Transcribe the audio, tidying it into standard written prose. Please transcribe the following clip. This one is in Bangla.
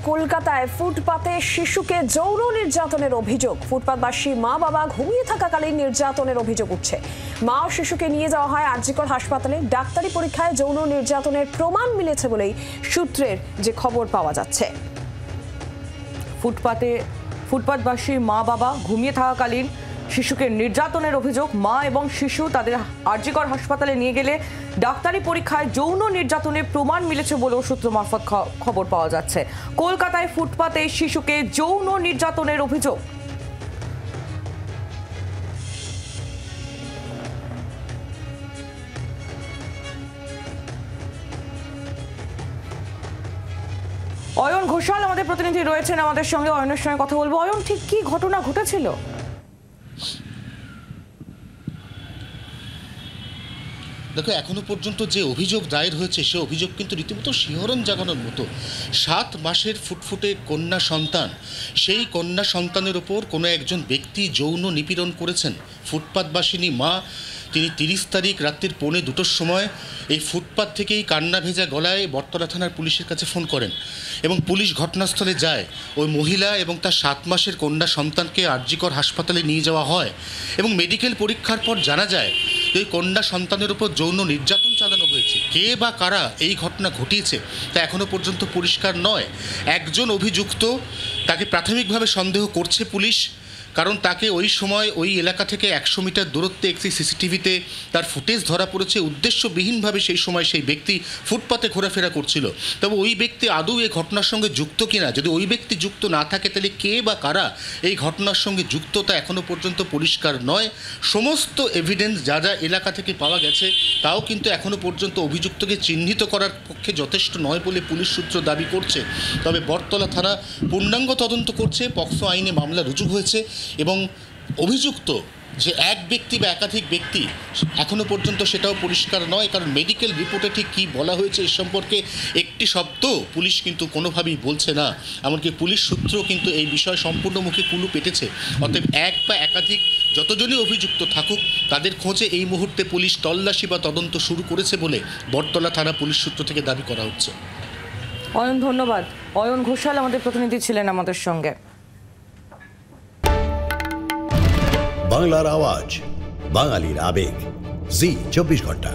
কলকাতায় ফুটপাতে শিশুকে যৌন নির্যাতনের অভিযোগ। ফুটপাতবাসী মা বাবা ঘুমিয়ে থাকাকালীন নির্যাতনের অভিযোগ উঠছে। মা ও শিশুকে নিয়ে যাওয়া হয় আরজিকর হাসপাতালে। ডাক্তারি পরীক্ষায় যৌন নির্যাতনের প্রমাণ মিলেছে বলেই সূত্রের যে খবর পাওয়া যাচ্ছে। ফুটপাতবাসী মা বাবা ঘুমিয়ে থাকাকালীন শিশুকে নির্যাতনের অভিযোগ। মা এবং শিশু তাদের আরজিকর হাসপাতালে নিয়ে গেলে ডাক্তারি পরীক্ষায় যৌন নির্যাতনের প্রমাণ মিলেছে বলেও সূত্র মারফত খবর পাওয়া যাচ্ছে। কলকাতায় ফুটপাতে শিশুকে যৌন নির্যাতনের অভিযোগ। অয়ন ঘোষাল আমাদের প্রতিনিধি রয়েছেন আমাদের সঙ্গে, অয়নের সঙ্গে কথা বলবো। অয়ন, ঠিক কি ঘটনা ঘটেছিল? দেখো, এখনো পর্যন্ত যে অভিযোগ দায়ের হয়েছে সে অভিযোগ কিন্তু রীতিমতো শিহরণ জাগানোর মতো। 7 মাসের ফুটফুটে কন্যা সন্তান, সেই কন্যা সন্তানের ওপর কোনো একজন ব্যক্তি যৌন নিপীড়ন করেছেন। ফুটপাতবাসিনী মা, তিনি 30 তারিখ রাত্রির 1:45-2টার সময় এই ফুটপাত থেকেই কান্না ভেজা গলায় বটতলা থানার পুলিশের কাছে ফোন করেন এবং পুলিশ ঘটনাস্থলে যায়। ওই মহিলা এবং তার 7 মাসের কন্যা সন্তানকে আরজিকর হাসপাতালে নিয়ে যাওয়া হয় এবং মেডিকেল পরীক্ষার পর জানা যায় এই কন্যা সন্তানের উপর যৌন নির্যাতন চালানো হয়েছে। কে বা কারা এই ঘটনা ঘটিয়েছে তা এখনও পর্যন্ত পরিষ্কার নয়। একজন অভিযুক্ত, তাকে প্রাথমিকভাবে সন্দেহ করছে পুলিশ, কারণ তাকে ওই সময় ওই এলাকা থেকে 100 মিটার দূরত্বে একটি সিসিটিভিতে তার ফুটেজ ধরা পড়েছে। উদ্দেশ্যবিহীনভাবে সেই সময় সেই ব্যক্তি ফুটপাতে ঘোরাফেরা করছিল। তবে ওই ব্যক্তি আদৌ এই ঘটনার সঙ্গে যুক্ত কিনা, যদি ওই ব্যক্তি যুক্ত না থাকে তাহলে কে বা কারা এই ঘটনার সঙ্গে যুক্ত তা এখনও পর্যন্ত পরিষ্কার নয়। সমস্ত এভিডেন্স যা যা এলাকা থেকে পাওয়া গেছে তাও কিন্তু এখনও পর্যন্ত অভিযুক্তকে চিহ্নিত করার পক্ষে যথেষ্ট নয় বলে পুলিশ সূত্র দাবি করছে। তবে বটতলা থানা পূর্ণাঙ্গ তদন্ত করছে, পক্সো আইনে মামলা রুজু হয়েছে এবং অভিযুক্ত যে এক ব্যক্তি বা একাধিক ব্যক্তি এখনও পর্যন্ত সেটাও পরিষ্কার নয়, কারণ মেডিকেল রিপোর্টে ঠিক কী বলা হয়েছে এ সম্পর্কে একটি শব্দ পুলিশ কিন্তু কোনোভাবেই বলছে না। এমনকি পুলিশ সূত্র কিন্তু এই বিষয় সম্পূর্ণ মুখে কুলু পেটেছে। অতএব এক বা একাধিক যতজনই অভিযুক্ত থাকুক তাদের খোঁজে এই মুহূর্তে পুলিশ তল্লাশি বা তদন্ত শুরু করেছে বলে বটতলা থানা পুলিশ সূত্র থেকে দাবি করা হচ্ছে। অয়ন, ধন্যবাদ। অয়ন ঘোষাল আমাদের প্রতিনিধি ছিলেন আমাদের সঙ্গে। বাংলার আওয়াজ, বাঙালির আবেগ, জি 24 ঘন্টা।